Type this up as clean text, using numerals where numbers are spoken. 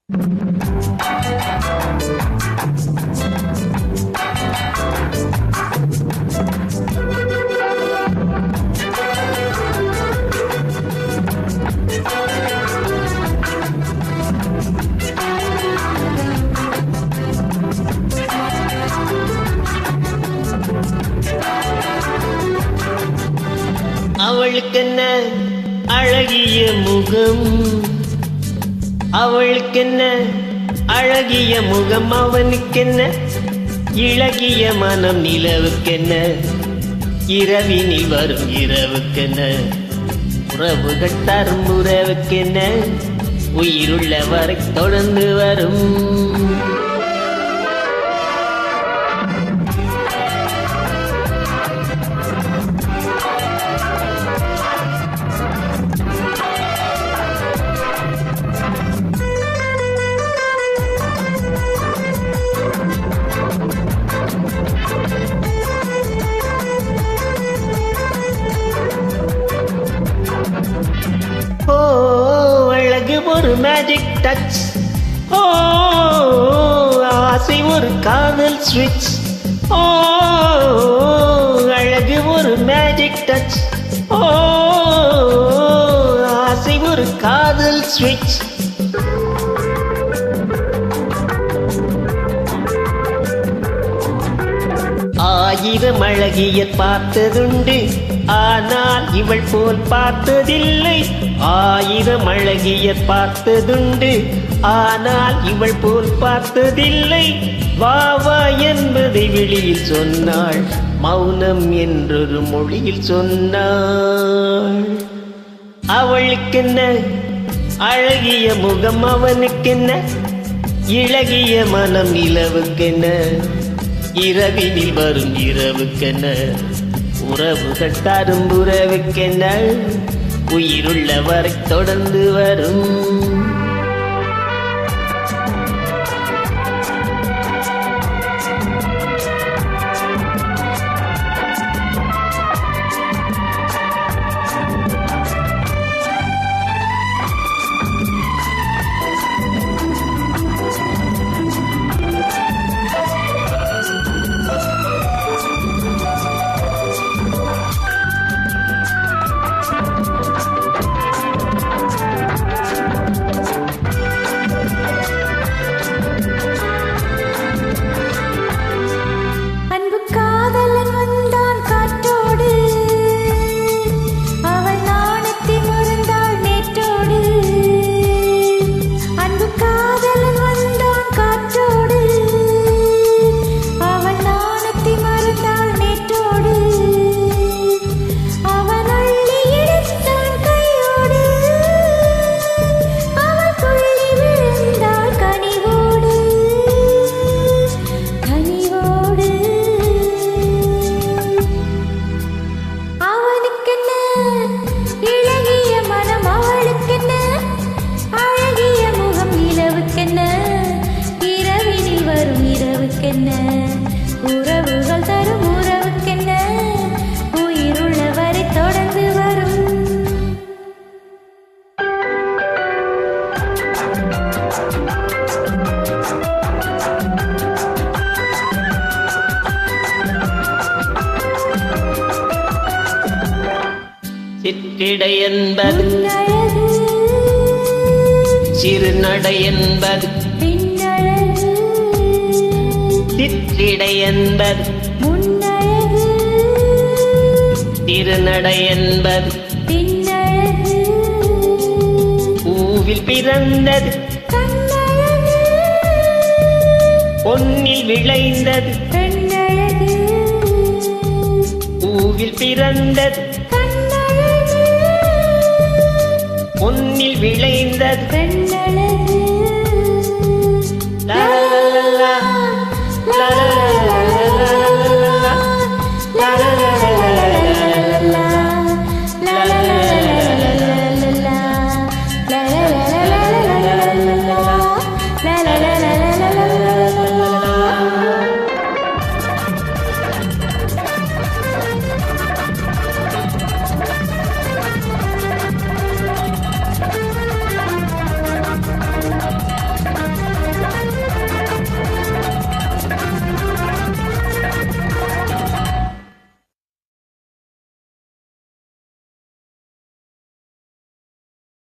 அவளுக்கென்ன அழகிய முகம், அவளுக்கென்ன அழகிய முகம், அவனுக்கென்ன இளகிய மனம், நிலவுக்கென்ன இரவினில் வரும் இரவுக்கென்ன உறவுகள் தரும் உறவுக்கென்ன உயிருள்ள வரை தொடர்ந்து வரும். அழகு ஒரு மேஜிக் டச், ஆசை ஒரு காதல் ஸ்விட்ச். அழகு ஒரு மேஜிக் டச், ஆசை ஒரு காதல் ஸ்விட்ச். ஆயிரம் அழகிய பார்த்ததுண்டு, ஆனால் இவள் போல் பார்த்ததில்லை. ஆயிரம் அழகிய பார்த்ததுண்டு, ஆனால் இவள் போல் பார்த்ததில்லை. வா வா என்பதை வெளியில் சொன்னாள், மௌனம் என்றொரு மொழியில் சொன்னாள். அவளுக்கென்ன அழகிய முகம், அவனுக்கென்ன இளகிய மனம், நிலவுக்கென்ன இரவினில் வரும் இரவுக்கென்ன உறவுகள் தரும் உறவுக்கென்ன உயிருள்ள வரை தொடர்ந்து வரும். உறவுகள் தரும் உறவுக்கென்ன உயிருள்ள வரை தொடர்ந்து வரும். சிற்றிடை என்பது சிறுநடை என்பது, சிற்றிடை என்பது முன்னழகு, திருநடை என்பது பின்னழகு. பூவில் பிறந்தது கண்ணழகு, பொன்னில் விளைந்தது பெண்ணழகு. பூவில் பிறந்தது கண்ணழகு, பொன்னில் விளைந்தது பெண்ணழகு.